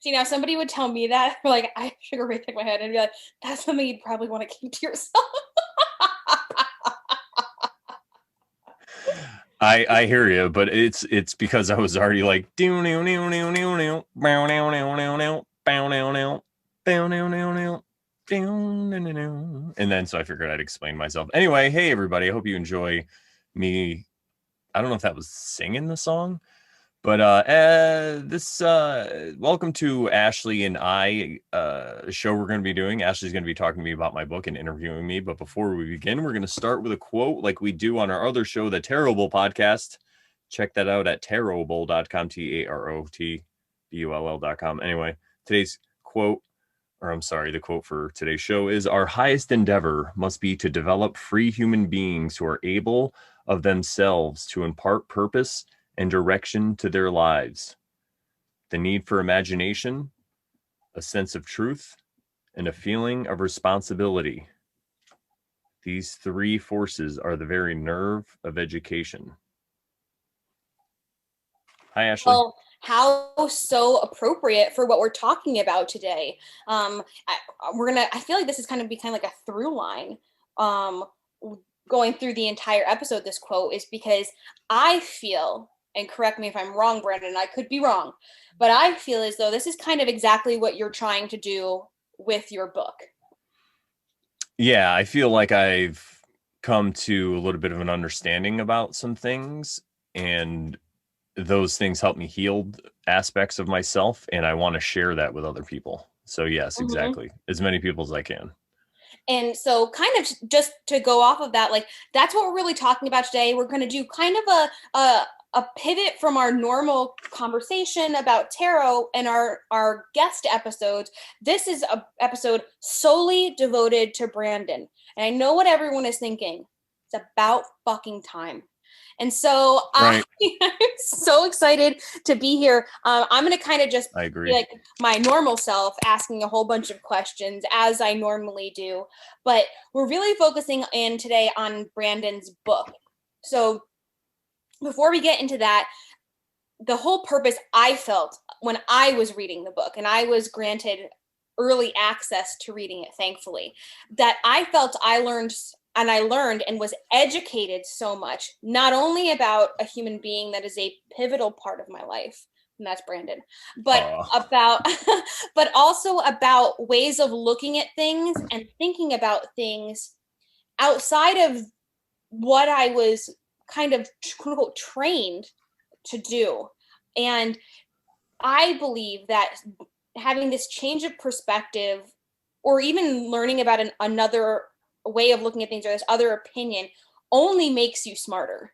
See, now somebody would tell me that, like, I sugar ray pick my head and be like, that's something you'd probably want to keep to yourself. I hear you, but it's because I was already like and then so I figured I'd explain myself. Anyway, hey everybody, I hope you enjoy me. I don't know if that was singing the song, but welcome to Ashley and I show we're going to be doing. Ashley's going to be talking to me about my book and interviewing me. But before we begin, we're going to start with a quote like we do on our other show, the Terrible Podcast. Check that out at tarotbull.com, TAROTBULL.com. Anyway, today's quote, the quote for today's show is, our highest endeavor must be to develop free human beings who are able of themselves to impart purpose and direction to their lives. The need for imagination, a sense of truth, and a feeling of responsibility. These three forces are the very nerve of education. Hi, Ashley. Well, how so appropriate for what we're talking about today. I feel like this is kind of become like a through line going through the entire episode. This quote is because I feel, and correct me if I'm wrong, Brandon, I could be wrong, but I feel as though this is kind of exactly what you're trying to do with your book. Yeah, I feel like I've come to a little bit of an understanding about some things, and those things help me heal aspects of myself, and I want to share that with other people. So yes, exactly. As many people as I can. And so kind of just to go off of that, like that's what we're really talking about today. We're going to do kind of a pivot from our normal conversation about tarot and our guest episodes. This is an episode solely devoted to Brandon. And I know what everyone is thinking. It's about fucking time. And so right. I'm so excited to be here. I'm going to kind of just I agree. be like my normal self, asking a whole bunch of questions as I normally do. But we're really focusing in today on Brandon's book. So before we get into that, the whole purpose I felt when I was reading the book, and I was granted early access to reading it, thankfully, that I felt I learned and was educated so much, not only about a human being that is a pivotal part of my life, and that's Brandon, but but also about ways of looking at things and thinking about things outside of what I was kind of quote unquote trained to do. And I believe that having this change of perspective, or even learning about another way of looking at things or this other opinion, only makes you smarter,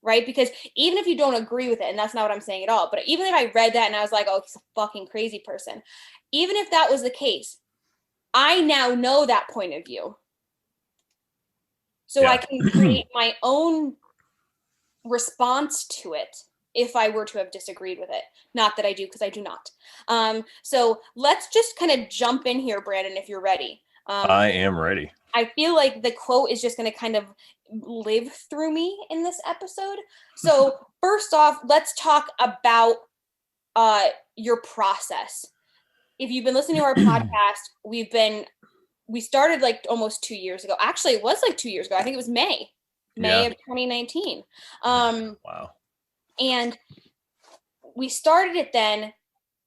right? Because even if you don't agree with it, and that's not what I'm saying at all, but even if I read that and I was like, oh, he's a fucking crazy person, even if that was the case, I now know that point of view. So I can create my own response to it if I were to have disagreed with it. Not that I do, because I do not. So let's just kind of jump in here, Brandon, if you're ready. I am ready. I feel like the quote is just going to kind of live through me in this episode. So first off, let's talk about your process. If you've been listening to our podcast, we started like almost 2 years ago. Actually, it was like 2 years ago. I think it was May of 2019. Wow. And we started it then.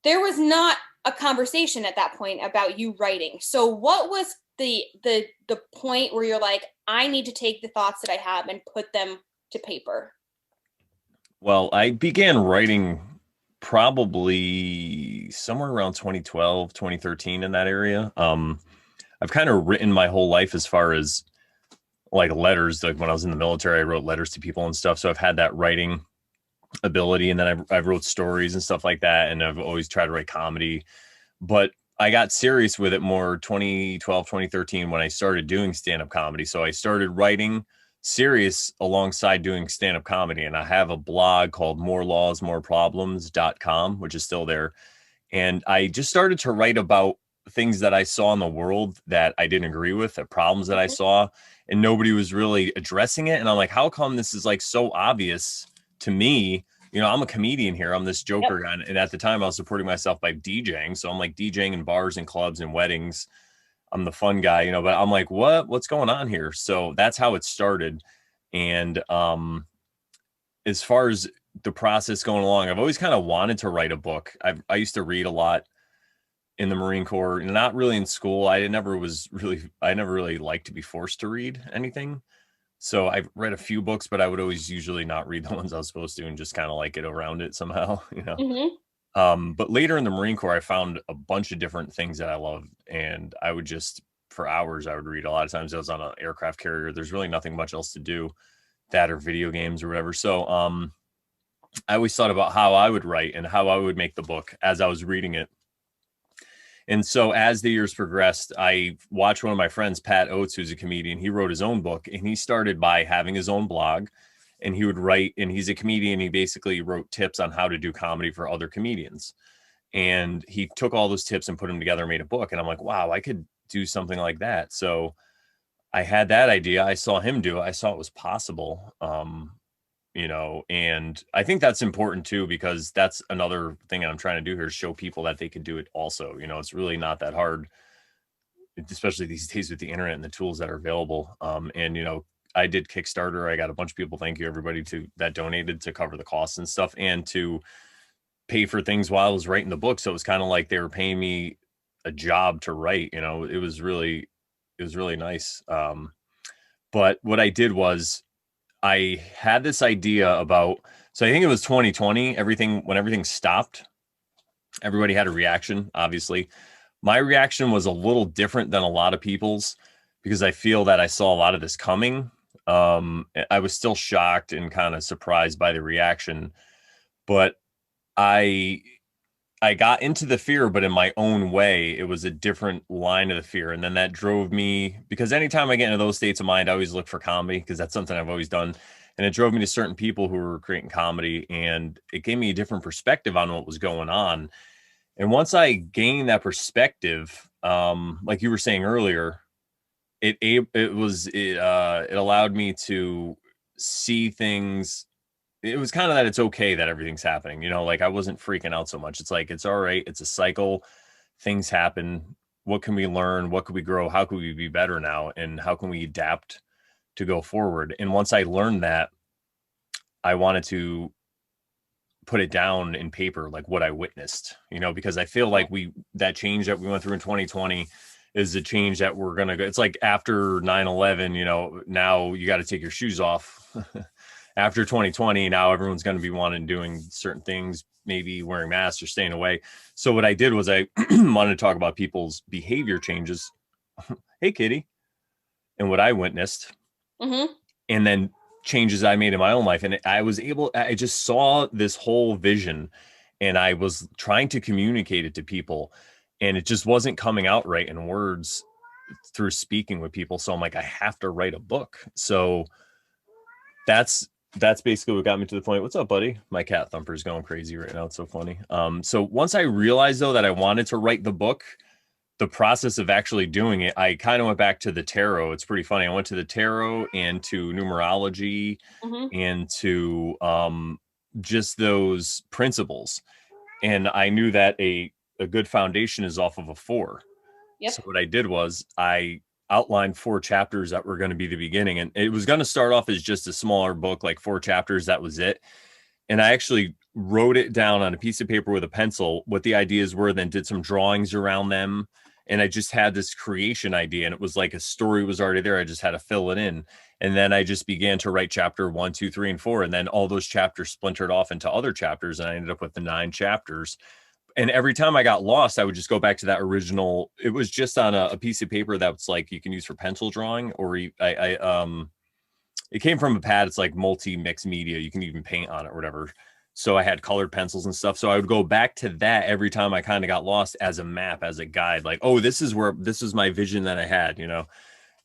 There was not a conversation at that point about you writing. So what was the point where you're like, I need to take the thoughts that I have and put them to paper? Well, I began writing probably somewhere around 2012, 2013 in that area. I've kind of written my whole life as far as like letters. Like when I was in the military, I wrote letters to people and stuff. So I've had that writing ability, and then I wrote stories and stuff like that. And I've always tried to write comedy, but I got serious with it more 2012, 2013 when I started doing stand-up comedy. So I started writing serious alongside doing stand-up comedy. And I have a blog called morelawsmoreproblems.com, which is still there. And I just started to write about things that I saw in the world that I didn't agree with, the problems that I saw, and nobody was really addressing it. And I'm like, how come this is like so obvious to me, you know, I'm a comedian here. I'm this Yep. Joker guy. And at the time I was supporting myself by DJing. So I'm like DJing in bars and clubs and weddings. I'm the fun guy, you know, but I'm like, what's going on here? So that's how it started. And as far as the process going along, I've always kind of wanted to write a book. I used to read a lot in the Marine Corps, not really in school. I never really liked to be forced to read anything. So I've read a few books, but I would always usually not read the ones I was supposed to and just kind of like get around it somehow, you know. Mm-hmm. But later in the Marine Corps, I found a bunch of different things that I loved, and I would just for hours I would read. A lot of times I was on an aircraft carrier. There's really nothing much else to do, that or video games or whatever. So I always thought about how I would write and how I would make the book as I was reading it. And so as the years progressed, I watched one of my friends, Pat Oates, who's a comedian. He wrote his own book, and he started by having his own blog, and he would write, and he's a comedian. He basically wrote tips on how to do comedy for other comedians. And he took all those tips and put them together and made a book. And I'm like, wow, I could do something like that. So I had that idea. I saw him do it. I saw it was possible. You know, and I think that's important too, because that's another thing I'm trying to do here is show people that they could do it also. You know, it's really not that hard, especially these days with the internet and the tools that are available. And, you know, I did Kickstarter. I got a bunch of people. Thank you, everybody that donated to cover the costs and stuff and to pay for things while I was writing the book. So it was kind of like they were paying me a job to write, you know. It was really nice. But what I did was I had this idea about, so I think it was 2020, when everything stopped, everybody had a reaction, obviously. My reaction was a little different than a lot of people's because I feel that I saw a lot of this coming. I was still shocked and kind of surprised by the reaction, but I got into the fear, but in my own way. It was a different line of the fear. And then that drove me, because anytime I get into those states of mind, I always look for comedy because that's something I've always done. And it drove me to certain people who were creating comedy, and it gave me a different perspective on what was going on. And once I gained that perspective, like you were saying earlier, it allowed me to see things. It was kind of that it's okay that everything's happening, you know, like I wasn't freaking out so much. It's like, it's all right. It's a cycle. Things happen. What can we learn? What could we grow? How could we be better now? And how can we adapt to go forward? And once I learned that, I wanted to put it down in paper, like what I witnessed, you know, because I feel like that change that we went through in 2020 is the change that we're going to go. It's like after 9/11, you know, now you got to take your shoes off. After 2020, now everyone's going to be wanting doing certain things, maybe wearing masks or staying away. So what I did was I wanted to talk about people's behavior changes. Hey, Kitty. And what I witnessed. Mm-hmm. And then changes I made in my own life. And I just saw this whole vision, and I was trying to communicate it to people, and it just wasn't coming out right in words through speaking with people. So I'm like, I have to write a book. So that's basically what got me to the point. What's up, buddy? My cat Thumper is going crazy right now. It's so funny. So once I realized though that I wanted to write the book, the process of actually doing it, I kind of went back to the tarot. It's pretty funny. I went to the tarot and to numerology and to just those principles. And I knew that a good foundation is off of a 4. Yep. So what I did was I outlined 4 chapters that were going to be the beginning. And it was going to start off as just a smaller book, like 4 chapters. That was it. And I actually wrote it down on a piece of paper with a pencil, what the ideas were, then did some drawings around them. And I just had this creation idea, and it was like a story was already there. I just had to fill it in. And then I just began to write chapter 1, 2, 3, and 4. And then all those chapters splintered off into other chapters. And I ended up with the 9 chapters. And every time I got lost, I would just go back to that original. It was just on a piece of paper that's like you can use for pencil drawing, or it came from a pad. It's like multi-mix media. You can even paint on it or whatever. So I had colored pencils and stuff. So I would go back to that every time I kind of got lost, as a map, as a guide, like, oh, this is my vision that I had, you know,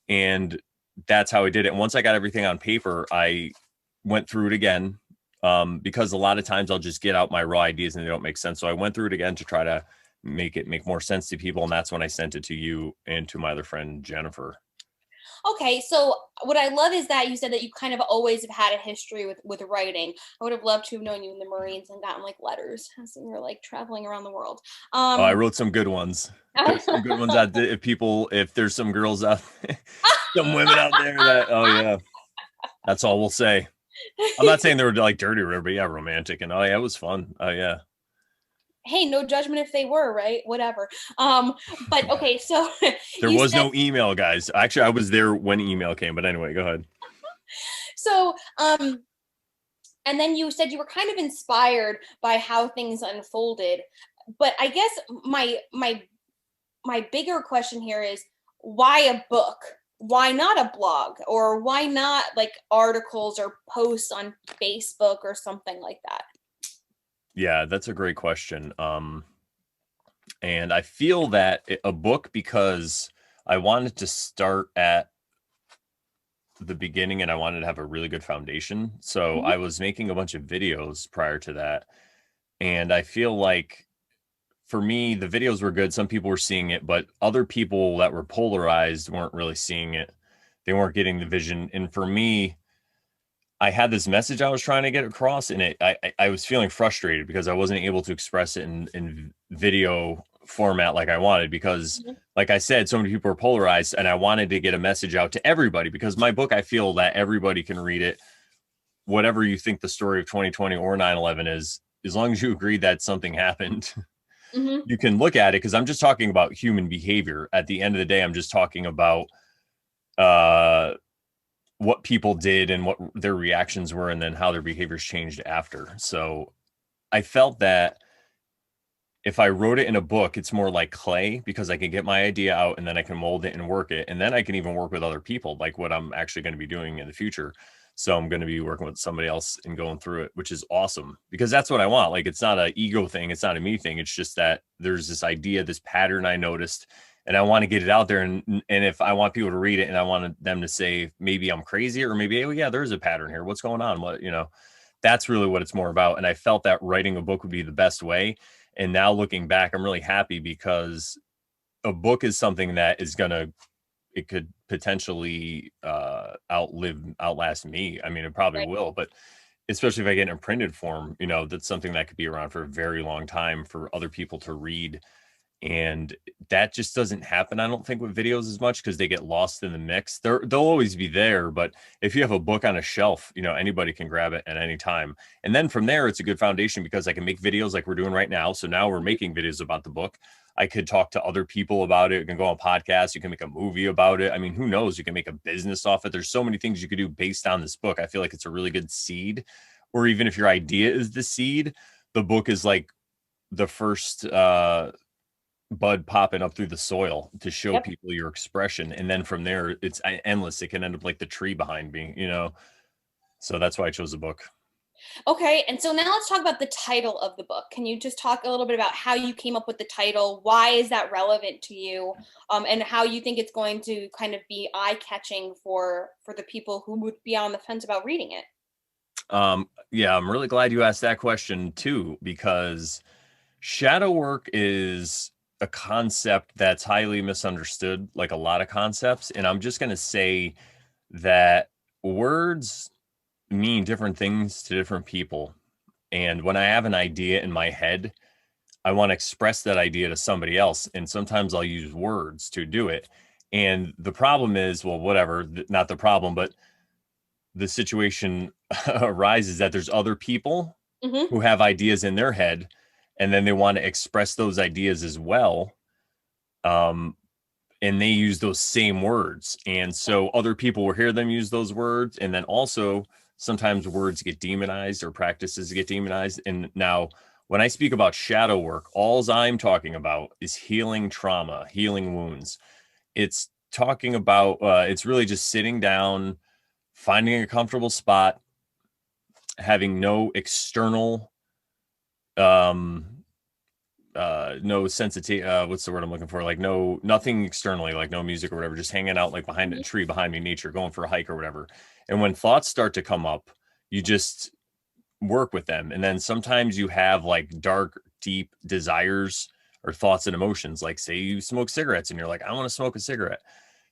and that's how I did it. And once I got everything on paper, I went through it again. Because a lot of times I'll just get out my raw ideas and they don't make sense. So I went through it again to try to make more sense to people. And that's when I sent it to you and to my other friend, Jennifer. Okay, so what I love is that you said that you kind of always have had a history with writing. I would have loved to have known you in the Marines and gotten like letters as you were like traveling around the world. Oh, I Um, wrote some good ones. There's some good ones out there. If there's some girls out, some women out there that, oh yeah, that's all we'll say. I'm not saying they were like dirty or whatever, but yeah, romantic and oh yeah, it was fun. Oh yeah. hey, no judgment if they were, right? Whatever. But okay, so There you was said no email, guys. Actually, I was there when email came, but anyway, go ahead. so and then you said you were kind of inspired by how things unfolded. But I guess my bigger question here is why a book? Why not a blog? Or why not like articles or posts on Facebook or something like that? Yeah, that's a great question. And I feel that a book, because I wanted to start at the beginning and I wanted to have a really good foundation. So Mhm. I was making a bunch of videos prior to that. And I feel like for me, the videos were good. Some people were seeing it, but other people that were polarized weren't really seeing it. They weren't getting the vision. And for me, I had this message I was trying to get across, and I was feeling frustrated because I wasn't able to express it in video format like I wanted. Because, Mhm. like I said, so many people are polarized, and I wanted to get a message out to everybody. Because my book, I feel that everybody can read it, whatever you think the story of 2020 or 9/11 is, as long as you agree that something happened. Mhm. You can look at it, because I'm just talking about human behavior. At the end of the day, I'm just talking about uh what people did and what their reactions were and then how their behaviors changed after. So I felt that if I wrote it in a book, it's more like clay, because I can get my idea out and then I can mold it and work it. And then I can even work with other people, like what I'm actually going to be doing in the future. So I'm going to be working with somebody else and going through it, which is awesome, because that's what I want. Like, it's not an ego thing. It's not a me thing. It's just that there's this idea, this pattern I noticed, and I want to get it out there. And if I want people to read it and I want them to say, maybe I'm crazy, or maybe, oh yeah, there's a pattern here. What's going on? That's really what it's more about. And I felt that writing a book would be the best way. And now looking back, I'm really happy, because a book is something that is it could potentially outlast me. I mean, it probably Right. will, but especially if I get it in printed form, that's something that could be around for a very long time for other people to read. And that just doesn't happen, I don't think, with videos as much, because they get lost in the mix. They'll always be there, but if you have a book on a shelf, anybody can grab it at any time. And then from there, it's a good foundation, because I can make videos like we're doing right now. So now we're making videos about the book. I could talk to other people about it. You can go on podcasts. You can make a movie about it. I mean, who knows? You can make a business off it. There's so many things you could do based on this book. I feel like it's a really good seed. Or even if your idea is the seed, the book is like the first bud popping up through the soil to show Yep. people your expression. And then from there, it's endless. It can end up like the tree behind me. So that's why I chose the book. Okay, and so now let's talk about the title of the book. Can you just talk a little bit about how you came up with the title? Why is that relevant to you? And how you think it's going to kind of be eye-catching for the people who would be on the fence about reading it? Yeah, I'm really glad you asked that question too, because shadow work is a concept that's highly misunderstood, like a lot of concepts. And I'm just going to say that words mean different things to different people. And when I have an idea in my head, I want to express that idea to somebody else. And sometimes I'll use words to do it. And the problem is, well, whatever, not the problem, but the situation arises that there's other people Hmm. who have ideas in their head, and then they want to express those ideas as well. Um, and they use those same words. And so other people will hear them use those words. And then also sometimes words get demonized or practices get demonized. And now when I speak about shadow work, all I'm talking about is healing trauma, healing wounds. It's talking about, it's really just sitting down, finding a comfortable spot, having no external, um, no sensitivity, what's the word I'm looking for, like nothing externally, like no music or whatever, just hanging out like behind a Hmm. tree behind me, nature, going for a hike or whatever. And when thoughts start to come up, you just work with them. And then sometimes you have like dark, deep desires or thoughts and emotions, like say you smoke cigarettes and you're like, I want to smoke a cigarette.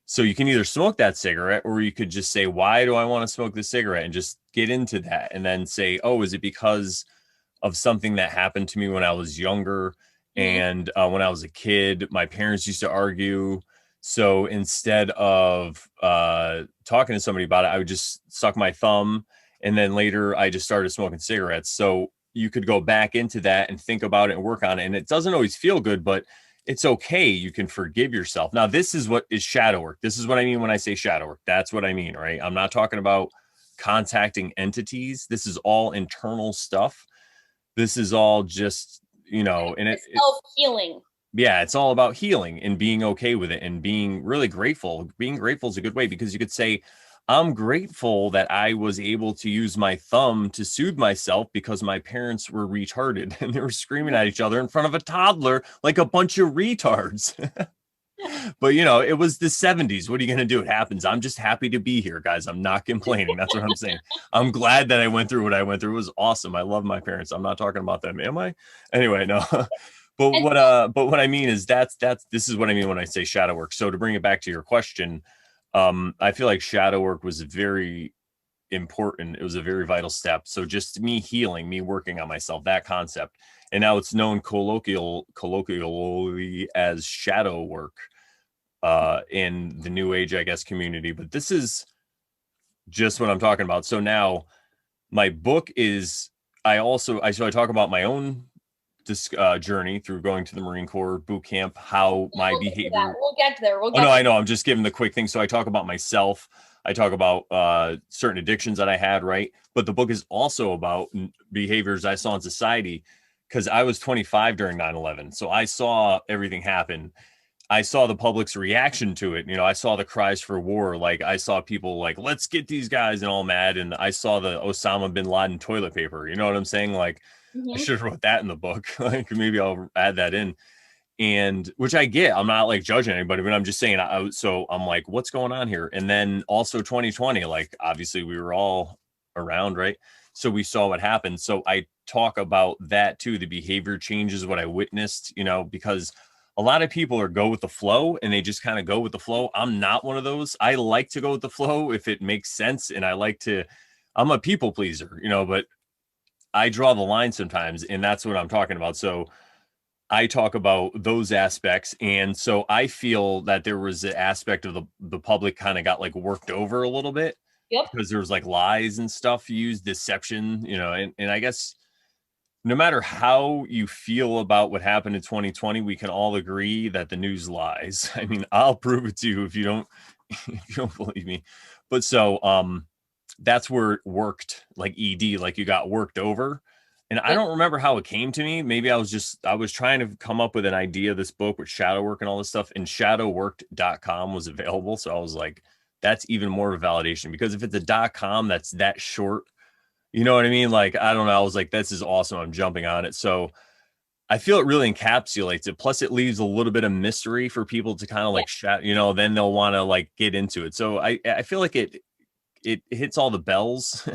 So you can either smoke that cigarette, or you could just say, why do I want to smoke the cigarette, and just get into that, and then say, oh, is it because of something that happened to me when I was younger? Mhm. And when I was a kid, my parents used to argue. So instead of talking to somebody about it, I would just suck my thumb. And then later I just started smoking cigarettes. So you could go back into that and think about it and work on it. And it doesn't always feel good, but it's okay. You can forgive yourself. Now, this is what is shadow work. This is what I mean when I say shadow work. That's what I mean, right? I'm not talking about contacting entities. This is all internal stuff. This is all just, and Self healing. yeah, it's all about healing and being okay with it and being really grateful. Being grateful is a good way, because you could say, I'm grateful that I was able to use my thumb to soothe myself because my parents were retarded and they were screaming at each other in front of a toddler like a bunch of retards. But it was the 70s. What are you going to do? It happens. I'm just happy to be here, guys. I'm not complaining. That's what I'm saying. I'm glad that I went through what I went through. It was awesome. I love my parents. I'm not talking about them. Am I? Anyway, no. And But what I mean is this is what I mean when I say shadow work. So to bring it back to your question, I feel like shadow work was very important. It was a very vital step. So just me healing, me working on myself, that concept. And now it's known colloquially as shadow work in the new age, I guess, community. But this is just what I'm talking about. So now my book is, I talk about my own journey through going to the Marine Corps boot camp, how my we'll get to that. behavior. We'll get there. We'll Oh get no, there. I know. I'm just giving the quick thing. So I talk about myself. I talk about certain addictions that I had, right? But the book is also about behaviors I saw in society, because I was 25 during 9/11. So I saw everything happen. I saw the public's reaction to it. I saw the cries for war. Like I saw people like, let's get these guys and all mad. And I saw the Osama bin Laden toilet paper. You know what I'm saying? Like I Mhm. should have wrote that in the book. Like maybe I'll add that in. And which I get, I'm not like judging anybody, but I'm just saying, so I'm like, what's going on here? And then also 2020, like obviously we were all around, right? So we saw what happened. So I talk about that too, the behavior changes, what I witnessed, because a lot of people are go with the flow and they just kind of go with the flow. I'm not one of those. I like to go with the flow if it makes sense. And I'm a people pleaser, but I draw the line sometimes, and that's what I'm talking about. So I talk about those aspects. And so I feel that there was an aspect of the public kind of got like worked over a little bit, Yep. because there was like lies and stuff used, deception, and I guess no matter how you feel about what happened in 2020, we can all agree that the news lies. I mean, I'll prove it to you if you don't if you don't believe me. But so that's where it worked, like ED, like you got worked over. And I Yep. don't remember how it came to me. Maybe I was trying to come up with an idea of this book with shadow work and all this stuff, and shadowworked.com was available. So I was like, that's even more of a validation, because if it's a .com that's that short, you know what I mean? Like, I don't know. I was like, this is awesome. I'm jumping on it. So I feel it really encapsulates it. Plus, it leaves a little bit of mystery for people to kind of Yeah. like, then they'll want to like get into it. So I feel like it hits all the bells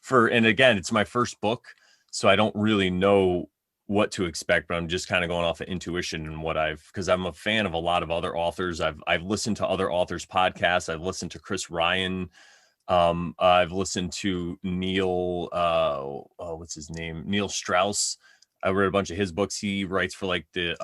and again, it's my first book, so I don't really know what to expect, but I'm just kind of going off of intuition and because I'm a fan of a lot of other authors. I've listened to other authors podcasts. I've listened to Chris Ryan. I've listened to Neil what's his name, Neil Strauss. I read a bunch of his books. He writes for like the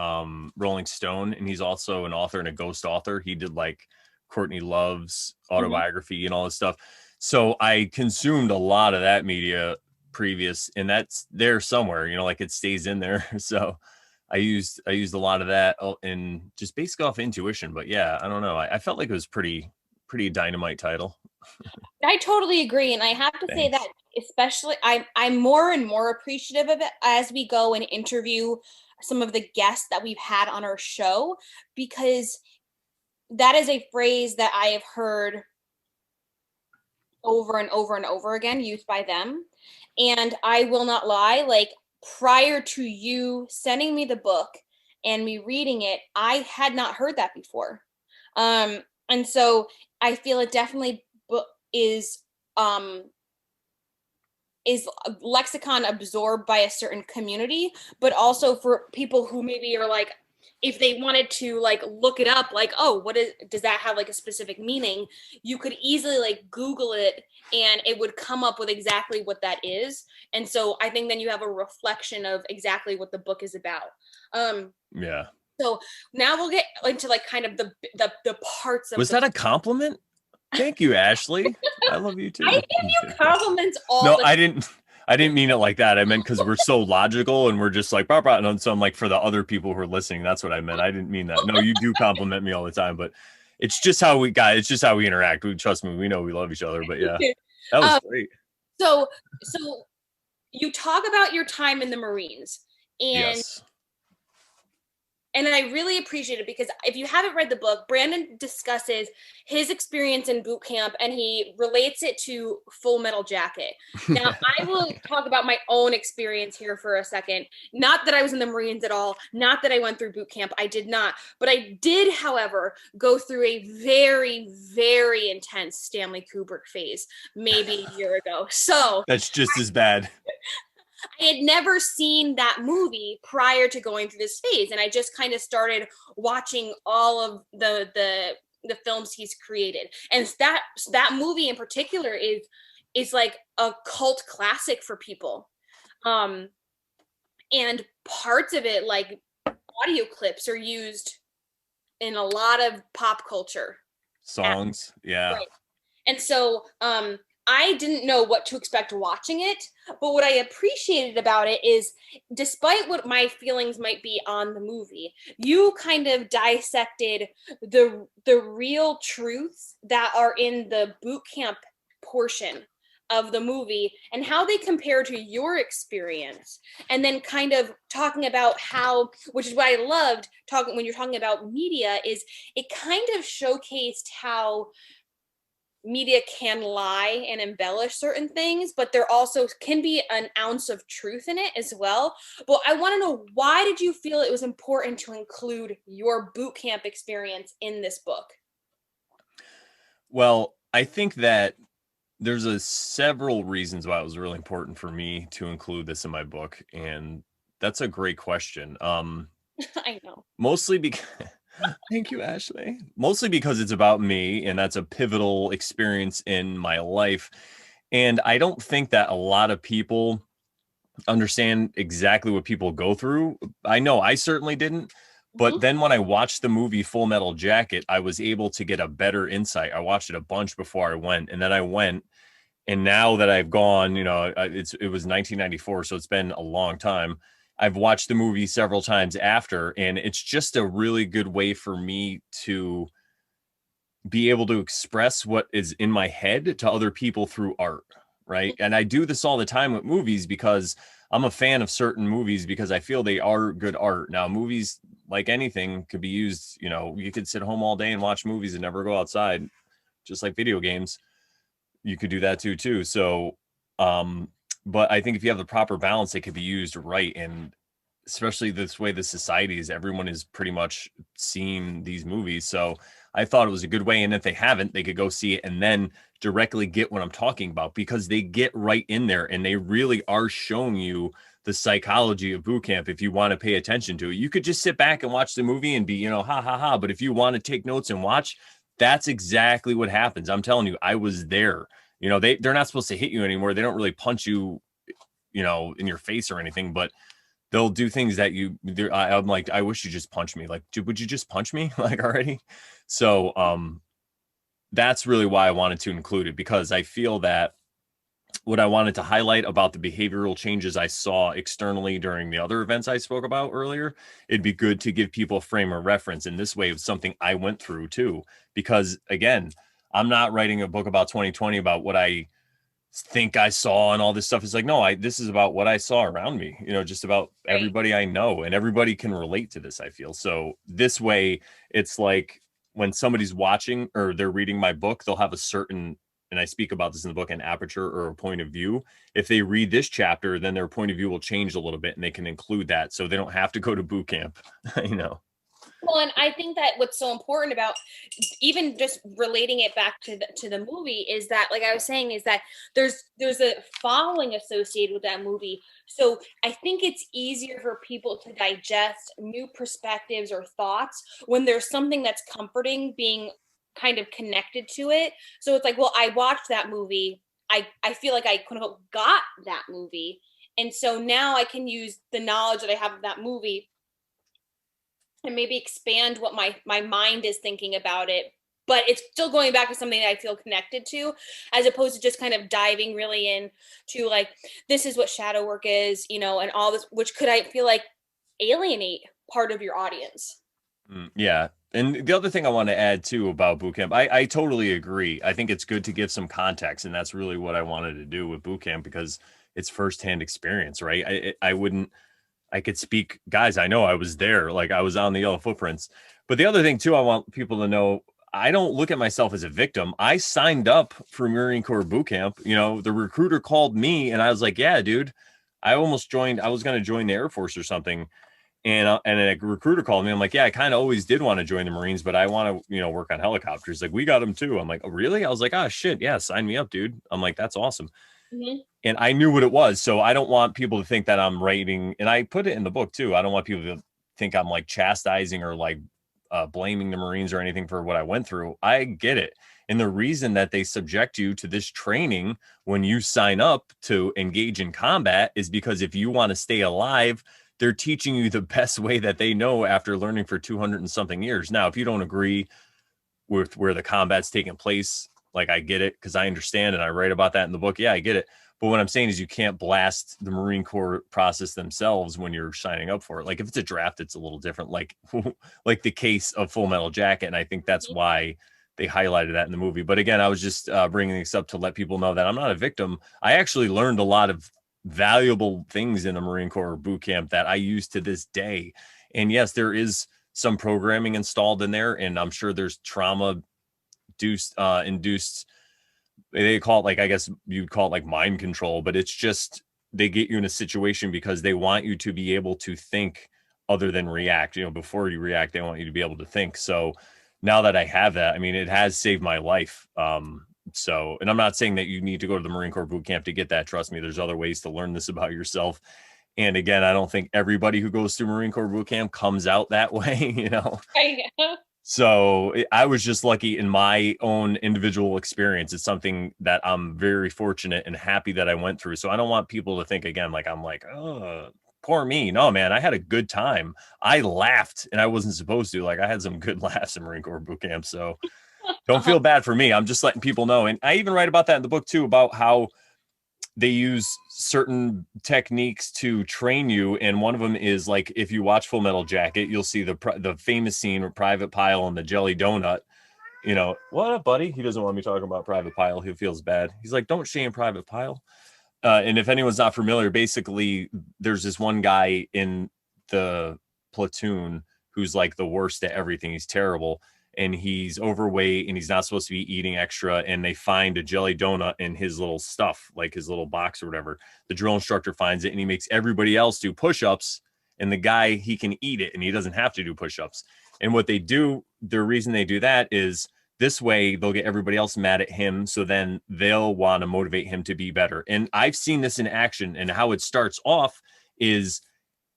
Rolling Stone, and he's also an author and a ghost author. He did like Courtney Love's Mhm. autobiography and all this stuff. So I consumed a lot of that media previous, and that's there somewhere, like it stays in there. So I used a lot of that and just basically off intuition. But yeah, I don't know. I felt like it was pretty dynamite title. I totally agree, and I have to say that Thanks. especially I'm more and more appreciative of it as we go and interview some of the guests that we've had on our show, because that is a phrase that I have heard over and over and over again used by them. And I will not lie, like prior to you sending me the book and me reading it, I had not heard that before. And so I feel it definitely is um is lexicon absorbed by a certain community, but also for people who maybe are like, if they wanted to like look it up, like, oh, does that have like a specific meaning? You could easily like Google it and it would come up with exactly what that is. And so I think then you have a reflection of exactly what the book is about. Yeah. So now we'll get into like kind of the parts of Was that a compliment? Thank you, Ashley. I love you too. I give you compliments all no, the I didn't mean it like that. I meant because we're so logical and we're just like, blah, blah. And so I'm like, for the other people who are listening, that's what I meant. I didn't mean that. No, you do compliment me all the time, but it's just how we interact. Trust me, we know we love each other, but yeah, that was great. So you talk about your time in the Marines, and yes. And I really appreciate it because if you haven't read the book, Brandon discusses his experience in boot camp and he relates it to Full Metal Jacket. Now, I will talk about my own experience here for a second. Not that I was in the Marines at all, not that I went through boot camp. I did not. But I did, however, go through a very, very intense Stanley Kubrick phase maybe a year ago. So that's just as bad. I had never seen that movie prior to going through this phase, and I just kind of started watching all of the films he's created, and that movie in particular is like a cult classic for people, and parts of it, like audio clips, are used in a lot of pop culture songs. Yeah. Right. And so I didn't know what to expect watching it, but what I appreciated about it is, despite what my feelings might be on the movie, you kind of dissected the real truths that are in the boot camp portion of the movie and how they compare to your experience, and then kind of talking about how, which is what I loved talking when you're talking about media, is it kind of showcased how media can lie and embellish certain things, but there also can be an ounce of truth in it as well. But I want to know, why did you feel it was important to include your boot camp experience in this book? Well, I think that there's several reasons why it was really important for me to include this in my book, and that's a great question. I know. Mostly because thank you, Ashley. Mostly because it's about me, and that's a pivotal experience in my life. And I don't think that a lot of people understand exactly what people go through. I know I certainly didn't. But then when I watched the movie Full Metal Jacket, I was able to get a better insight. I watched it a bunch before I went, and then I went. And now that I've gone, it was 1994, so it's been a long time. I've watched the movie several times after, and it's just a really good way for me to be able to express what is in my head to other people through art, right? And I do this all the time with movies because I'm a fan of certain movies because I feel they are good art. Now, movies, like anything, could be used, you could sit home all day and watch movies and never go outside, just like video games. You could do that too. So, but I think if you have the proper balance, it could be used right. And especially this way the society is, everyone is pretty much seen these movies. So I thought it was a good way. And if they haven't, they could go see it and then directly get what I'm talking about, because they get right in there and they really are showing you the psychology of boot camp. If you want to pay attention to it, you could just sit back and watch the movie and be, ha ha ha. But if you want to take notes and watch, that's exactly what happens. I'm telling you, I was there. They're not supposed to hit you anymore. They don't really punch you, in your face or anything, but they'll do things that I'm like, I wish you just punch me. Like, dude, would you just punch me like already? So, that's really why I wanted to include it, because I feel that what I wanted to highlight about the behavioral changes I saw externally during the other events I spoke about earlier, it'd be good to give people a frame of reference. And this way, it's something I went through too, because again, I'm not writing a book about 2020 about what I think I saw and all this stuff. It's like, no, this is about what I saw around me, just about everybody I know, and everybody can relate to this, I feel. So this way, it's like when somebody's watching or they're reading my book, they'll have a certain, and I speak about this in the book, an aperture or a point of view. If they read this chapter, then their point of view will change a little bit and they can include that. So they don't have to go to boot camp, Well, and I think that what's so important about even just relating it back to the movie is that, like I was saying, is that there's a following associated with that movie. So I think it's easier for people to digest new perspectives or thoughts when there's something that's comforting being kind of connected to it. So it's like, well, I watched that movie. I feel like I quote unquote got that movie. And so now I can use the knowledge that I have of that movie and maybe expand what my mind is thinking about it, but it's still going back to something that I feel connected to, as opposed to just kind of diving really in to like, this is what shadow work is, and all this, which could, I feel like, alienate part of your audience. Yeah. And the other thing I want to add too about boot camp, I totally agree. I think it's good to give some context, and that's really what I wanted to do with boot camp because it's firsthand experience, right? I wouldn't, I could speak, guys. I know I was there, like I was on the Yellow Footprints. But the other thing too, I want people to know, I don't look at myself as a victim. I signed up for Marine Corps boot camp. The recruiter called me, and I was like, "Yeah, dude, I almost joined. I was going to join the Air Force or something." And a recruiter called me. I'm like, "Yeah, I kind of always did want to join the Marines, but I want to, work on helicopters." Like, we got them too. I'm like, "Oh, really?" I was like, "Ah, shit, yeah, sign me up, dude." I'm like, "That's awesome." Mm-hmm. And I knew what it was. So I don't want people to think that I'm writing, and I put it in the book too. I don't want people to think I'm like chastising or like blaming the Marines or anything for what I went through. I get it. And the reason that they subject you to this training when you sign up to engage in combat is because if you want to stay alive, they're teaching you the best way that they know after learning for 200 and something years. Now, if you don't agree with where the combat's taking place, like I get it because I understand and I write about that in the book. Yeah, I get it. But what I'm saying is you can't blast the Marine Corps process themselves when you're signing up for it. Like if it's a draft, it's a little different, like like the case of Full Metal Jacket. And I think that's why they highlighted that in the movie. But again, I was just bringing this up to let people know that I'm not a victim. I actually learned a lot of valuable things in the Marine Corps boot camp that I use to this day. And yes, there is some programming installed in there, and I'm sure there's trauma induced, they call it, like, I guess you'd call it like mind control, but it's just they get you in a situation because they want you to be able to think other than react. Before you react, they want you to be able to think. So now that I have that, I mean, it has saved my life. So, and I'm not saying that you need to go to the Marine Corps boot camp to get that. Trust me, there's other ways to learn this about yourself. And again, I don't think everybody who goes through Marine Corps boot camp comes out that way. Right. So I was just lucky in my own individual experience. It's something that I'm very fortunate and happy that I went through. So I don't want people to think again, like I'm like, oh, poor me. No, man, I had a good time. I laughed and I wasn't supposed to. Like I had some good laughs in Marine Corps boot camp. So don't Uh-huh. feel bad for me. I'm just letting people know. And I even write about that in the book too, about how they use certain techniques to train you, and one of them is like if you watch Full Metal Jacket, you'll see the famous scene with Private Pile and the jelly donut. What up, buddy? He doesn't want me talking about Private Pile. He feels bad. He's like, don't shame Private Pile. And if anyone's not familiar, basically there's this one guy in the platoon who's like the worst at everything. He's terrible, and he's overweight and he's not supposed to be eating extra. And they find a jelly donut in his little stuff, like his little box or whatever. The drill instructor finds it and he makes everybody else do push-ups. And the guy, he can eat it and he doesn't have to do push-ups. And what they do, the reason they do that is this way they'll get everybody else mad at him. So then they'll want to motivate him to be better. And I've seen this in action, and how it starts off is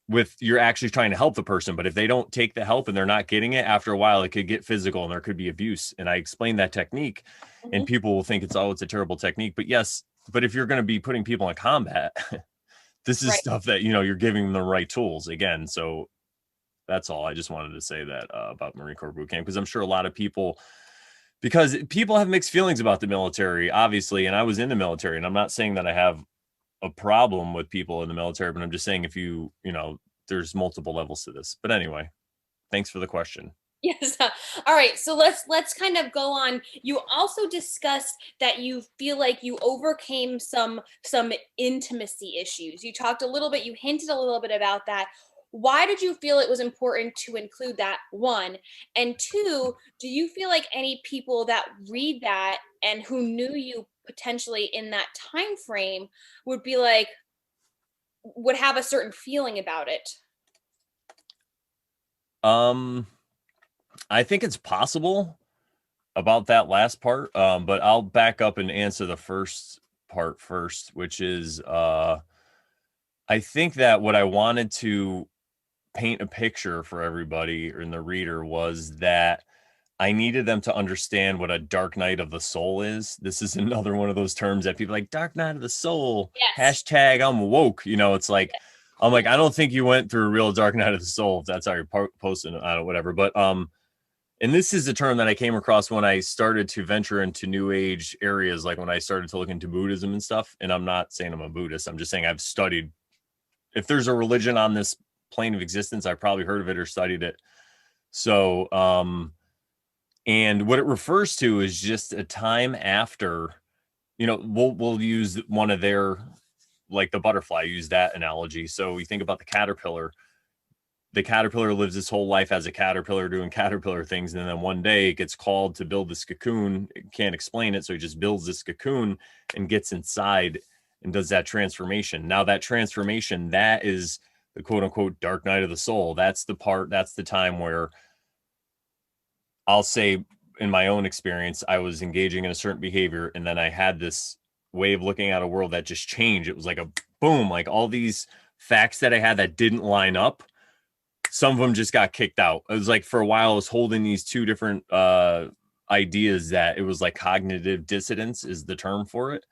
with you're actually trying to help the person. But if they don't take the help and they're not getting it, after a while, it could get physical and there could be abuse. And I explain that technique, and Mhm. people will think it's a terrible technique. But yes, but if you're going to be putting people in combat, this is Right. stuff that, you're giving them the right tools again. So that's all. I just wanted to say that about Marine Corps boot camp, because I'm sure a lot of people, because people have mixed feelings about the military, obviously. And I was in the military, and I'm not saying that I have a problem with people in the military, but I'm just saying if there's multiple levels to this. But anyway, thanks for the question. Yes. All right. So let's kind of go on. You also discussed that you feel like you overcame some intimacy issues. You talked a little bit, you hinted a little bit about that. Why did you feel it was important to include that, one? And two, do you feel like any people that read that and who knew you potentially in that time frame would be like, would have a certain feeling about it? Um, I think it's possible about that last part, but I'll back up and answer the first part first, which is I think that what I wanted to paint a picture for everybody and the reader was that I needed them to understand what a dark night of the soul is. This is another one of those terms that people like, dark night of the soul, Yes. hashtag I'm woke. You know, it's like, I'm like, I don't think you went through a real dark night of the soul, if that's how you're posting, I don't know, whatever. But and this is a term that I came across when I started to venture into new age areas, like when I started to look into Buddhism and stuff. And I'm not saying I'm a Buddhist. I'm just saying I've studied, if there's a religion on this plane of existence, I've probably heard of it or studied it. So, and what it refers to is just a time after, you know, we'll use one of their, like the butterfly, use that analogy. So you think about the caterpillar lives his whole life as a caterpillar doing caterpillar things, and then one day it gets called to build this cocoon. It can't explain it, so he just builds this cocoon and gets inside and does that transformation. Now that transformation, that is the quote unquote dark night of the soul. That's the part, that's the time where I'll say, in my own experience, I was engaging in a certain behavior, and then I had this way of looking at a world that just changed. It was like a boom, like all these facts that I had that didn't line up, some of them just got kicked out. It was like for a while I was holding these two different ideas that it was like cognitive dissonance is the term for it.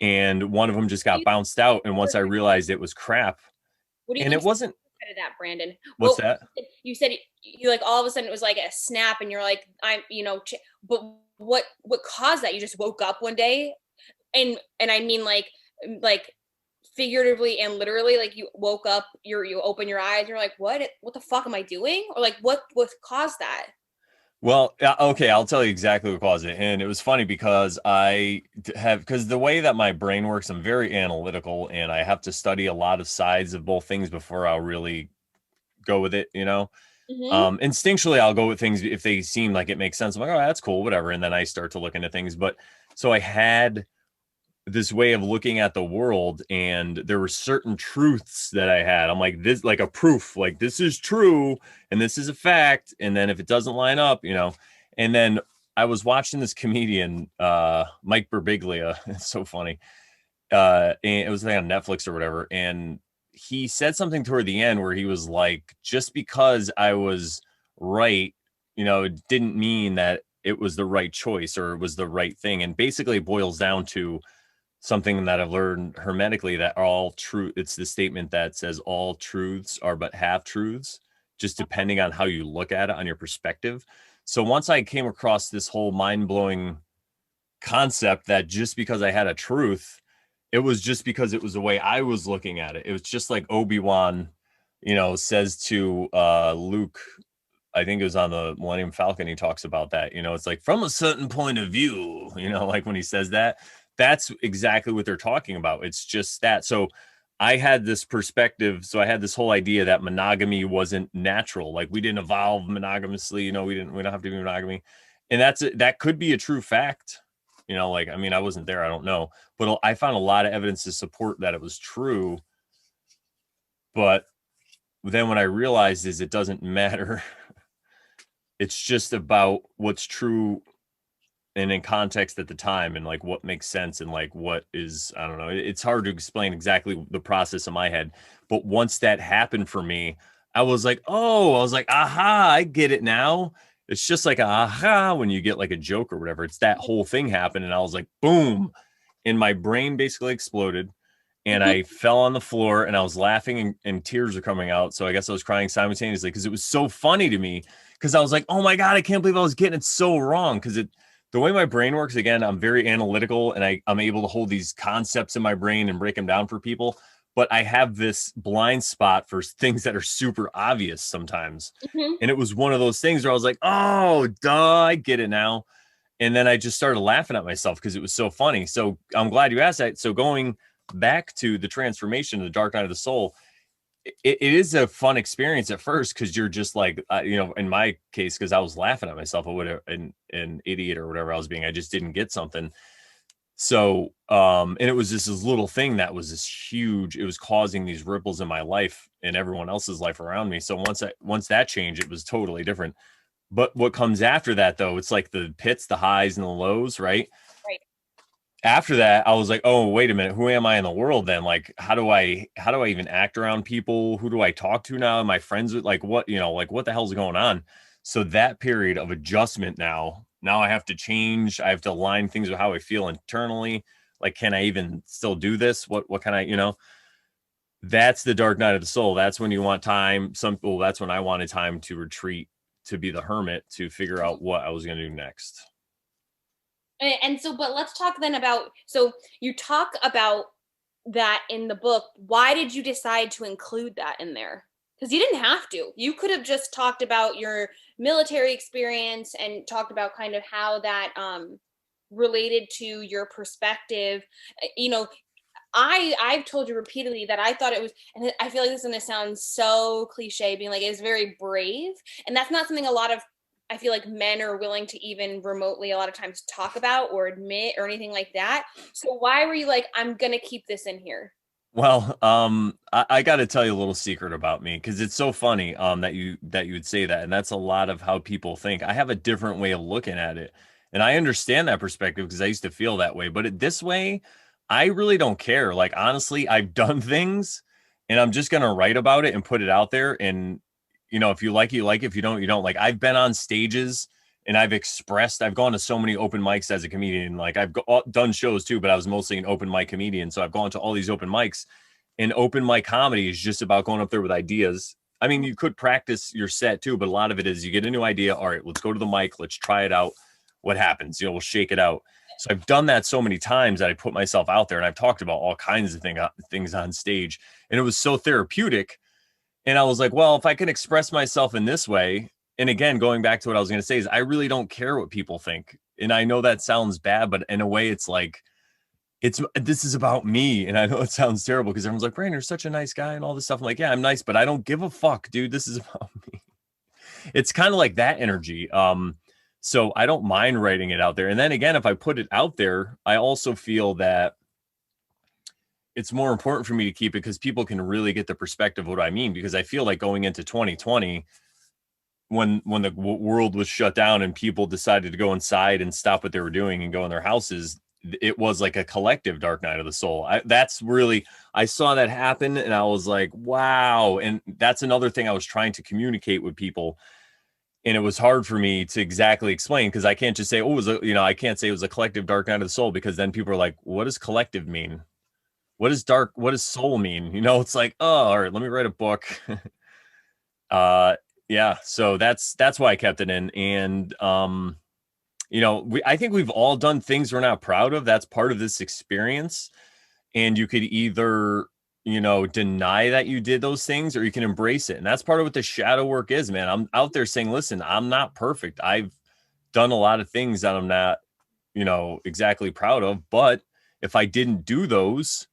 And one of them just got bounced out. And once I realized it was crap, What do you and think it wasn't, of that, Brandon? what's Well, that? you said you like all of a sudden it was like a snap, and you're like, I'm, but what caused that? You just woke up one day, and I mean like figuratively and literally, like you woke up, you open your eyes, you're like, what the fuck am I doing? Or like what caused that? Well, okay, I'll tell you exactly what caused it. And it was funny because because the way that my brain works, I'm very analytical and I have to study a lot of sides of both things before I'll really go with it, you know? Mm-hmm. Instinctually, I'll go with things if they seem like it makes sense. I'm like, oh, that's cool, whatever. And then I start to look into things. But so I had this way of looking at the world, and there were certain truths that I had. I'm like, this, like a proof, like this is true and this is a fact. And then if it doesn't line up, you know, and then I was watching this comedian, Mike Birbiglia. It's so funny. And it was like on Netflix or whatever. And he said something toward the end where he was like, just because I was right, you know, it didn't mean that it was the right choice or it was the right thing. And basically it boils down to something that I've learned hermetically, that all true, it's the statement that says all truths are but half truths, just depending on how you look at it, on your perspective. So once I came across this whole mind-blowing concept that just because I had a truth, it was just because it was the way I was looking at it. It was just like Obi-Wan, you know, says to Luke, I think it was on the Millennium Falcon, he talks about that, you know, it's like from a certain point of view, you know, like when he says that, that's exactly what they're talking about. It's just that. So I had this perspective. So I had this whole idea that monogamy wasn't natural. Like we didn't evolve monogamously, you know, we don't have to be monogamy. And that could be a true fact. You know, like, I mean, I wasn't there, I don't know, but I found a lot of evidence to support that it was true. But then what I realized is it doesn't matter. It's just about what's true and in context at the time, and like what makes sense, and like what is, I don't know, it's hard to explain exactly the process in my head. But once that happened for me, I was like, aha, I get it now. It's just like aha when you get like a joke or whatever. It's that whole thing happened, and I was like, boom, and my brain basically exploded, and I fell on the floor, and I was laughing, and tears are coming out. So I guess I was crying simultaneously because it was so funny to me, because I was like, oh my God, I can't believe I was getting it so wrong. Because the way my brain works, again, I'm very analytical, and I'm able to hold these concepts in my brain and break them down for people. But I have this blind spot for things that are super obvious sometimes. Mm-hmm. And it was one of those things where I was like, oh, duh, I get it now. And then I just started laughing at myself because it was so funny. So I'm glad you asked that. So going back to the transformation of the Dark Night of the Soul, it is a fun experience at first, because you're just like, you know, in my case, because I was laughing at myself, an idiot or whatever I was being, I just didn't get something. So, and it was just this little thing that was this huge, it was causing these ripples in my life and everyone else's life around me. So once that changed, it was totally different. But what comes after that, though, it's like the pits, the highs and the lows, right? Right. After that, I was like, oh, wait a minute, who am I in the world then? Like, how do I even act around people? Who do I talk to now? Am I friends with, like, what, like what the hell's going on? So that period of adjustment now I have to change. I have to align things with how I feel internally. Like, can I even still do this? What can I? That's the dark night of the soul. That's when you want time. That's when I wanted time to retreat, to be the hermit, to figure out what I was going to do next. And so, but let's talk then about, so you talk about that in the book. Why did you decide to include that in there? Because you didn't have to. You could have just talked about your military experience and talked about kind of how that related to your perspective. You know, I've told you repeatedly that I thought it was, and I feel like this is going to sound so cliche, being like it's very brave, and that's not something a lot of, I feel like, men are willing to even remotely a lot of times talk about or admit or anything like that. So why were you like, I'm gonna keep this in here? Well, I got to tell you a little secret about me, because it's so funny that you would say that, and that's a lot of how people think. I have a different way of looking at it, and I understand that perspective because I used to feel that way. But this way, I really don't care. Like, honestly, I've done things, and I'm just gonna write about it and put it out there. And if you like it, you like it. If you don't, you don't. Like, I've been on stages and I've gone to so many open mics as a comedian. Like, done shows too, but I was mostly an open mic comedian. So I've gone to all these open mics, and open mic comedy is just about going up there with ideas. I mean, you could practice your set too, but a lot of it is you get a new idea. All right, let's go to the mic. Let's try it out. What happens? We'll shake it out. So I've done that so many times that I put myself out there, and I've talked about all kinds of things on stage, and it was so therapeutic. And I was like, well, if I can express myself in this way, and again, going back to what I was going to say, is I really don't care what people think. And I know that sounds bad, but in a way, it's like, this is about me. And I know it sounds terrible because everyone's like, Brandon, you're such a nice guy and all this stuff. I'm like, yeah, I'm nice, but I don't give a fuck, dude. This is about me. It's kind of like that energy. So I don't mind writing it out there. And then again, if I put it out there, I also feel that it's more important for me to keep it because people can really get the perspective of what I mean. Because I feel like going into 2020, when the world was shut down and people decided to go inside and stop what they were doing and go in their houses, it was like a collective dark night of the soul. I saw that happen, and I was like, wow. And that's another thing I was trying to communicate with people. And it was hard for me to exactly explain, because I can't just say, I can't say it was a collective dark night of the soul, because then people are like, what does collective mean? What does soul mean? It's like, oh, all right, let me write a book. Yeah, so that's why I kept it in. And I think we've all done things we're not proud of. That's part of this experience. And you could either deny that you did those things, or you can embrace it. And that's part of what the shadow work is, man. I'm out there saying, listen, I'm not perfect. I've done a lot of things that I'm not exactly proud of, but if I didn't do those,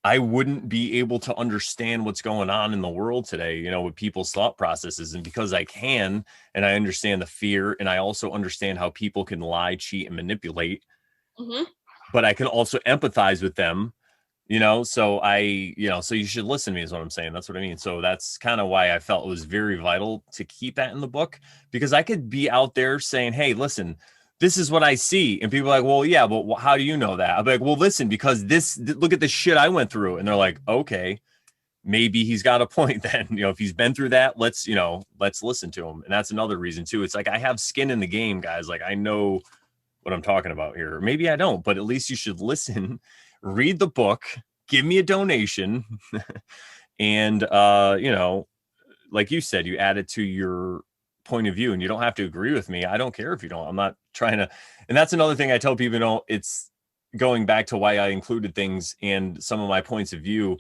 I wouldn't be able to understand what's going on in the world today, with people's thought processes. And because I can, and I understand the fear, and I also understand how people can lie, cheat, and manipulate, but I can also empathize with them, so so you should listen to me is what I'm saying. That's what I mean. So that's kind of why I felt it was very vital to keep that in the book, because I could be out there saying, hey, listen, this is what I see. And people are like, well, yeah, but how do you know that? I'm like, well, listen, because look at the shit I went through. And they're like, okay, maybe he's got a point then. If he's been through that, let's listen to him. And that's another reason too. It's like, I have skin in the game, guys. Like, I know what I'm talking about here. Maybe I don't, but at least you should listen, read the book, give me a donation. And, like you said, you add it to your point of view, and you don't have to agree with me. I don't care if you don't. I'm not trying to. And that's another thing I tell people, it's going back to why I included things and some of my points of view.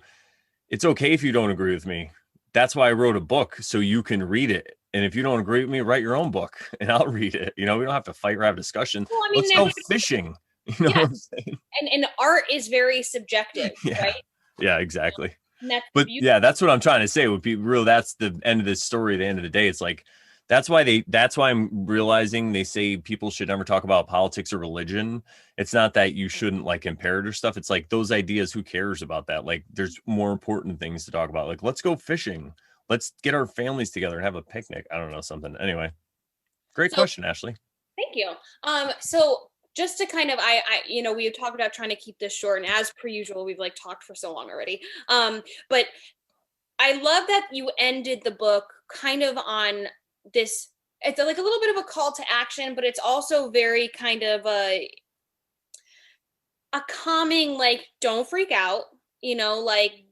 It's okay if you don't agree with me. That's why I wrote a book, so you can read it. And if you don't agree with me, write your own book and I'll read it. We don't have to fight or have a discussion. Well, I mean, let's go fishing. What I'm saying? And art is very subjective, yeah. right? Yeah, exactly. But yeah, that's what I'm trying to say. Would be real. That's the end of this story. The end of the day, it's like, that's why I'm realizing they say people should never talk about politics or religion. It's not that you shouldn't like compare it or stuff. It's like those ideas, who cares about that? Like, there's more important things to talk about. Like, let's go fishing. Let's get our families together and have a picnic. I don't know, something. Anyway, great. Great So question, Ashley. thank you. So just to kind of, we had talked about trying to keep this short, and as per usual, we've like talked for so long already. But I love that you ended the book kind of on this. It's like a little bit of a call to action, but it's also very kind of a calming, like, don't freak out. Like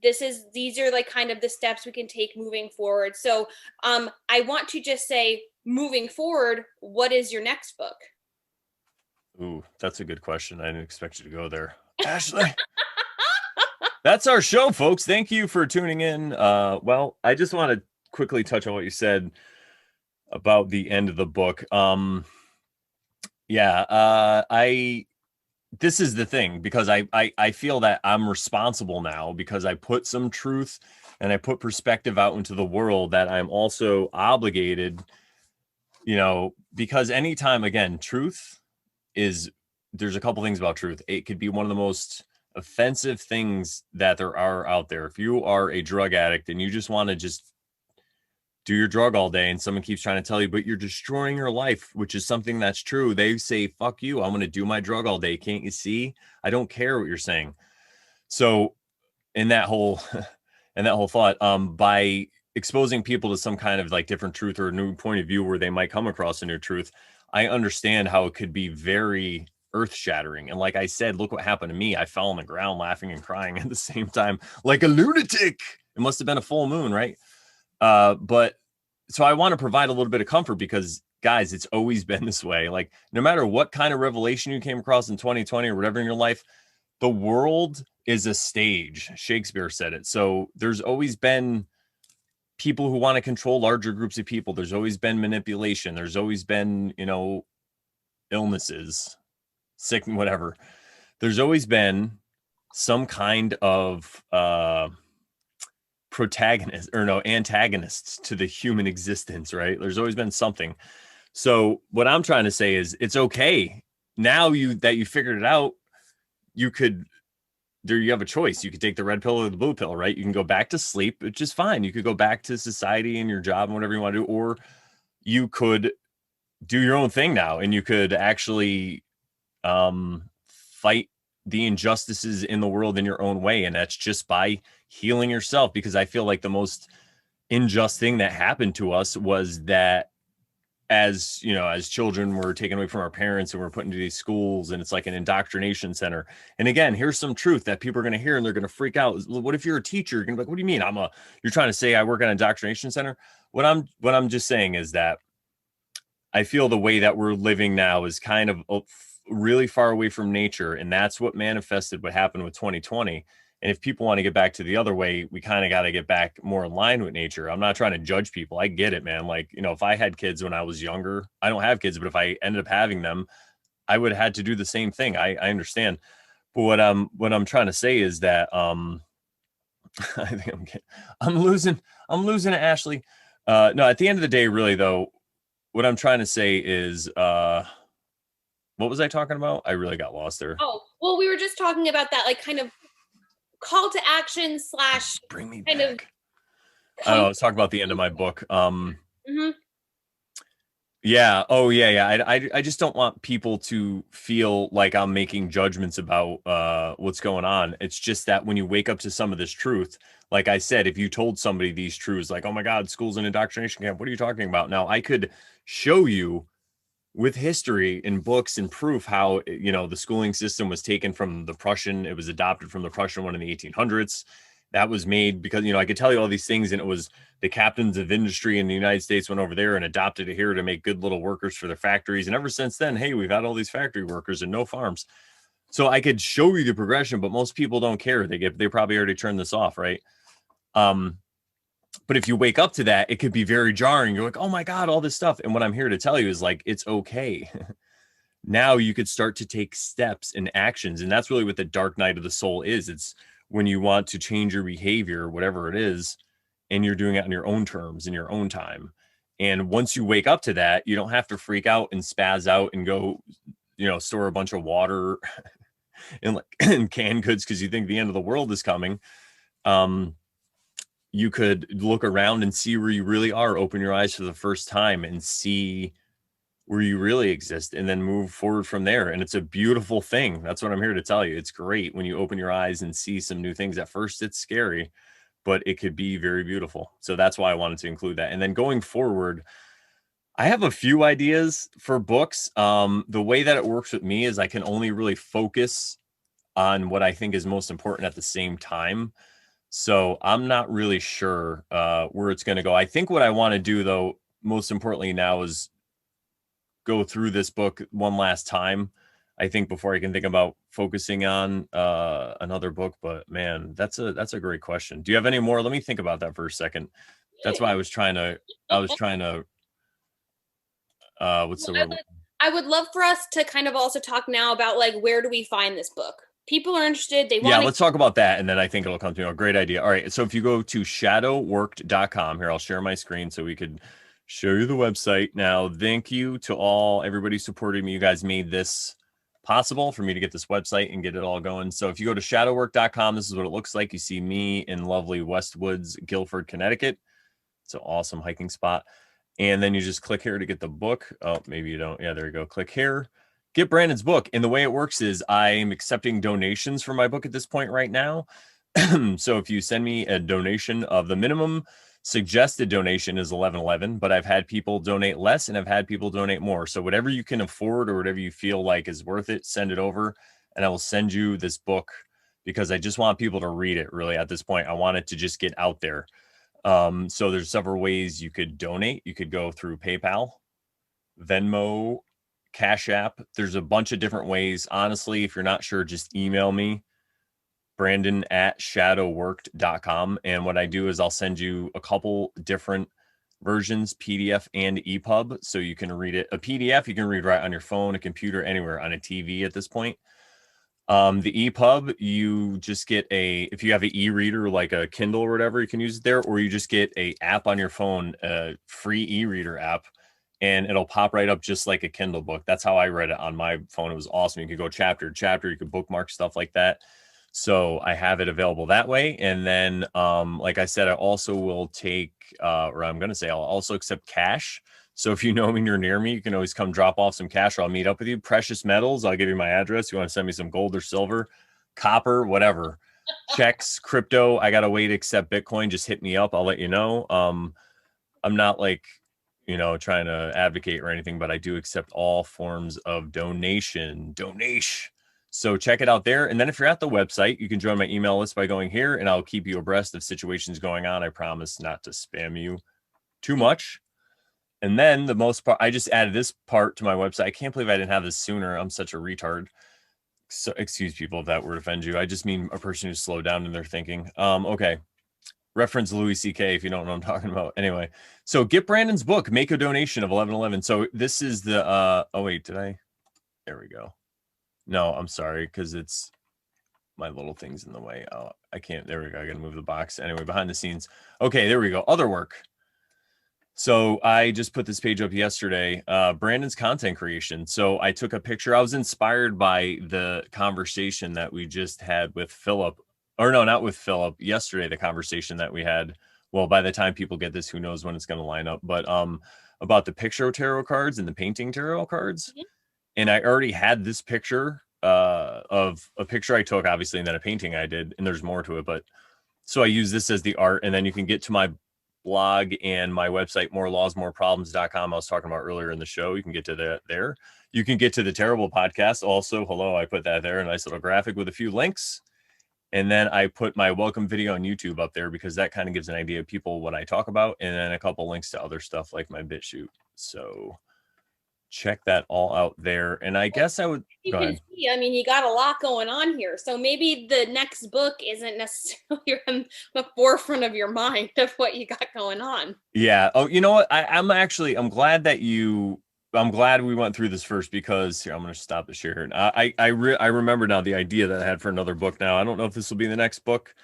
these are like kind of the steps we can take moving forward. So I want to just say, moving forward, what is your next book? Ooh, that's a good question. I didn't expect you to go there, Ashley. That's our show, folks. Thank you for tuning in. Well, I just want to quickly touch on what you said about the end of the book. I this is the thing, because I feel that I'm responsible now, because I put some truth and I put perspective out into the world, that I'm also obligated, because anytime, again, truth is, there's a couple things about truth. It could be one of the most offensive things that there are out there. If you are a drug addict and you just want to just do your drug all day, and someone keeps trying to tell you, but you're destroying your life, which is something that's true, they say, fuck you, I'm going to do my drug all day. Can't you see? I don't care what you're saying. So in that whole thought, by exposing people to some kind of like different truth or a new point of view where they might come across a new truth, I understand how it could be very earth shattering. And like I said, look what happened to me. I fell on the ground laughing and crying at the same time, like a lunatic. It must have been a full moon, right? But so I want to provide a little bit of comfort, because guys, it's always been this way. Like, no matter what kind of revelation you came across in 2020 or whatever in your life, the world is a stage. Shakespeare said it. So there's always been people who want to control larger groups of people. There's always been manipulation. There's always been, illnesses, sick, whatever. There's always been some kind of protagonist, or no, antagonists to the human existence, right? There's always been something. So what I'm trying to say is, it's okay now that you figured it out. You have a choice. You could take the red pill or the blue pill, right? You can go back to sleep, which is fine. You could go back to society and your job and whatever you want to do, or you could do your own thing now, and you could actually fight the injustices in the world in your own way. And that's just by healing yourself, because I feel like the most unjust thing that happened to us was that, as children, we're taken away from our parents and we're put into these schools, and it's like an indoctrination center. And again, here's some truth that people are going to hear and they're going to freak out. What if you're a teacher? You're going to be like, what do you mean? You're trying to say I work at an indoctrination center? What I'm just saying is that I feel the way that we're living now is kind of really far away from nature. And that's what manifested what happened with 2020. And if people want to get back to the other way, we kind of got to get back more in line with nature. I'm not trying to judge people. I get it, man. Like, if I had kids when I was younger, I don't have kids, but if I ended up having them, I would have had to do the same thing. I understand. But what I'm trying to say is that, I think I'm losing to Ashley. No, at the end of the day, really though, what I'm trying to say is, what was I talking about? I really got lost there. Oh, well, we were just talking about that, like, kind of call to action / bring me kind back. I don't know, let's talk about the end of my book. Yeah. Oh, yeah. I just don't want people to feel like I'm making judgments about what's going on. It's just that when you wake up to some of this truth, like I said, if you told somebody these truths, like, oh my God, school's an indoctrination camp, what are you talking about? Now, I could show you with history and books and proof how, the schooling system was taken from the Prussian. It was adopted from the Prussian one in the 1800s. That was made because, I could tell you all these things, and it was the captains of industry in the United States went over there and adopted it here to make good little workers for their factories. And ever since then, hey, we've had all these factory workers and no farms. So I could show you the progression, but most people don't care. They probably already turned this off, right? But if you wake up to that, it could be very jarring. You're like, oh my God, all this stuff. And what I'm here to tell you is, like, it's okay. Now you could start to take steps and actions. And that's really what the dark night of the soul is. It's when you want to change your behavior, whatever it is, and you're doing it on your own terms, in your own time. And once you wake up to that, you don't have to freak out and spaz out and go, store a bunch of water and canned goods because you think the end of the world is coming. You could look around and see where you really are, open your eyes for the first time and see where you really exist, and then move forward from there. And it's a beautiful thing. That's what I'm here to tell you. It's great when you open your eyes and see some new things. At first it's scary, but it could be very beautiful. So that's why I wanted to include that. And then going forward, I have a few ideas for books. The way that it works with me is I can only really focus on what I think is most important at the same time. So I'm not really sure where it's going to go. I think what I want to do, though, most importantly now, is go through this book one last time, I think, before I can think about focusing on another book. But man, that's a great question. Do you have any more? Let me think about that for a second. That's why I was trying to what's the word? I would love for us to kind of also talk now about like, where do we find this book? People are interested. They want. Yeah, let's talk about that, and then I think it'll come to me. A great idea. All right, so if you go to shadowworked.com, here I'll share my screen so we could show you the website. Now, thank you to everybody supporting me. You guys made this possible for me to get this website and get it all going. So if you go to shadowwork.com, this is what it looks like. You see me in lovely Westwoods, Guilford, Connecticut. It's an awesome hiking spot. And then you just click here to get the book. Oh, maybe you don't. Yeah, there you go. Click here. Get Brandon's book. And the way it works is I'm accepting donations for my book at this point right now. So if you send me a donation, of the minimum suggested donation is $11.11, but I've had people donate less and I've had people donate more. So whatever you can afford or whatever you feel like is worth it, send it over and I will send you this book, because I just want people to read it. Really, at this point, I want it to just get out there. So there's several ways you could donate. You could go through PayPal, Venmo, Cash App. There's a bunch of different ways. Honestly, if you're not sure, just email me, Brandon@shadowworked.com. And what I do is I'll send you a couple different versions, PDF and EPUB. So you can read it. A PDF, you can read right on your phone, a computer, anywhere, on a TV at this point. The EPUB, you just get if you have an e-reader like a Kindle or whatever, you can use it there, or you just get a app on your phone, a free e-reader app, and it'll pop right up just like a Kindle book. That's how I read it on my phone. It was awesome. You could go chapter to chapter, you could bookmark stuff like that. So I have it available that way. And then, like I said, I also will take, or I'm going to say I'll also accept cash. So if you know me and you're near me, you can always come drop off some cash or I'll meet up with you. Precious metals, I'll give you my address. You want to send me some gold or silver, copper, whatever. Checks, crypto, I got a way to accept Bitcoin. Just hit me up. I'll let you know. I'm not like, trying to advocate or anything, but I do accept all forms of donation. So check it out there. And then if you're at the website, you can join my email list by going here and I'll keep you abreast of situations going on. I promise not to spam you too much. And then the most part, I just added this part to my website. I can't believe I didn't have this sooner. I'm such a retard. So excuse people if that word offends you. I just mean a person who's slowed down in their thinking. Okay. Reference Louis C.K. if you don't know what I'm talking about. Anyway, so get Brandon's book, make a donation of $11.11. So this is the, oh wait, there we go. No, I'm sorry, because it's my little thing's in the way. Oh, I can't, there we go. I got to move the box. Anyway, behind the scenes. Okay, there we go. Other work. So I just put this page up yesterday, Brandon's content creation. So I took a picture. I was inspired by the conversation that we just had with Philip, or no, not with Philip, yesterday, the conversation that we had. Well, by the time people get this, who knows when it's going to line up, but about the picture tarot cards and the painting tarot cards. Mm-hmm. And I already had this picture of a picture I took, obviously, and then a painting I did, and there's more to it. But so I use this as the art, and then you can get to my blog and my website, morelawsmoreproblems.com. I was talking about earlier in the show. You can get to that there. You can get to the Terrible Podcast. Also, hello, I put that there, a nice little graphic with a few links. And then I put my welcome video on YouTube up there because that kind of gives an idea of people what I talk about. And then a couple links to other stuff like my BitChute. So check that all out there. And I guess I would, you can see, I mean, you got a lot going on here. So maybe the next book isn't necessarily on the forefront of your mind of what you got going on. Yeah. Oh, you know what? I'm glad we went through this first, because here, I'm going to stop the share here. I remember now the idea that I had for another book. Now, I don't know if this will be the next book,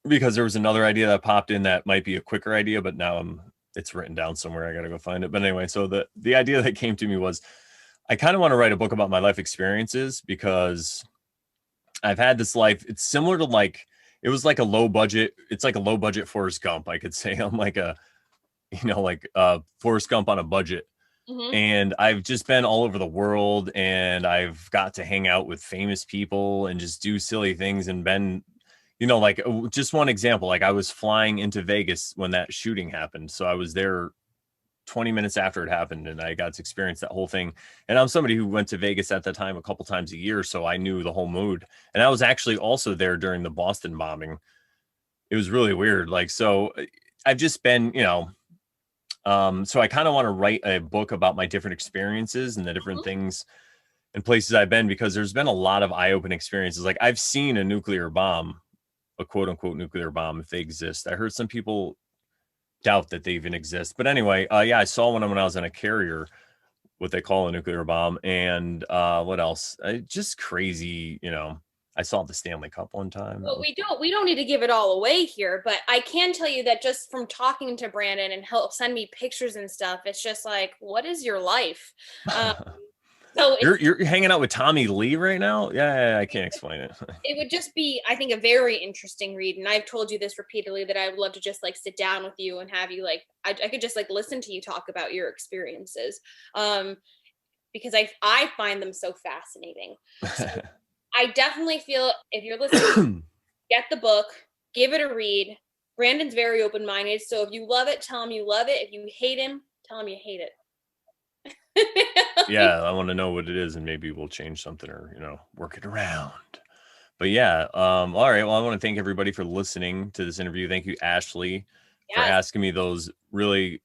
because there was another idea that popped in that might be a quicker idea, but now it's written down somewhere. I got to go find it. But anyway, so the idea that came to me was I kind of want to write a book about my life experiences, because I've had this life. It's similar to it's like a low budget Forrest Gump. I could say I'm like Forrest Gump on a budget. Hmm. And I've just been all over the world, and I've got to hang out with famous people and just do silly things and been, like just one example, like I was flying into Vegas when that shooting happened. So I was there 20 minutes after it happened, and I got to experience that whole thing. And I'm somebody who went to Vegas at the time a couple times a year, so I knew the whole mood. And I was actually also there during the Boston bombing. It was really weird. Like, so I've just been, so I kind of want to write a book about my different experiences and the different things and places I've been, because there's been a lot of eye-opening experiences. Like, I've seen a nuclear bomb, a quote unquote nuclear bomb, if they exist. I heard some people doubt that they even exist. But anyway, yeah, I saw one when I was in a carrier, what they call a nuclear bomb. And what else? Just crazy, I saw the Stanley Cup one time. That Well, was we don't need to give it all away here, but I can tell you that just from talking to Brandon and he'll send me pictures and stuff, it's just like, what is your life? Um, so you're hanging out with Tommy Lee right now? Yeah, I can't explain it. it would just be, I think, a very interesting read. And I've told you this repeatedly that I would love to just like sit down with you and have you like, I could just like listen to you talk about your experiences. Um, because I find them so fascinating. So I definitely feel if you're listening, get the book, give it a read. Brandon's very open minded. So if you love it, tell him you love it. If you hate him, tell him you hate it. Yeah, I want to know what it is, and maybe we'll change something or work it around. But yeah, all right. Well, I want to thank everybody for listening to this interview. Thank you, Ashley, for Yes. asking me those really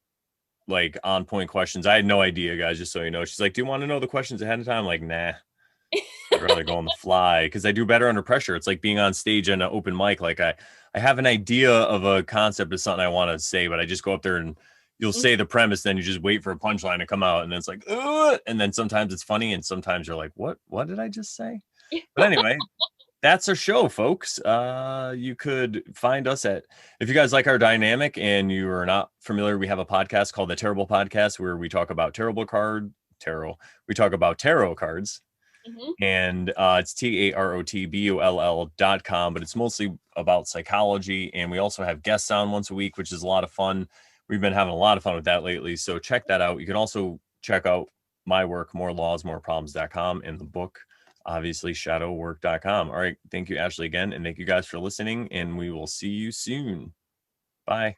like on point questions. I had no idea, guys, just so you know. She's like, "Do you want to know the questions ahead of time?" I'm like, nah. I'd rather go on the fly because I do better under pressure. It's like being on stage in an open mic. Like I have an idea of a concept of something I want to say, but I just go up there and you'll say the premise, then you just wait for a punchline to come out, and then it's like, ugh! And then sometimes it's funny, and sometimes you're like, what did I just say? But anyway, that's our show, folks. You could find us if you guys like our dynamic and you are not familiar, we have a podcast called The Terrible Podcast where we talk about tarot. We talk about tarot cards. Mhm. And it's tarotbull.com, but it's mostly about psychology. And we also have guests on once a week, which is a lot of fun. We've been having a lot of fun with that lately. So check that out. You can also check out my work, morelawsmoreproblems.com, and the book, obviously, shadowwork.com. All right. Thank you, Ashley, again. And thank you guys for listening. And we will see you soon. Bye.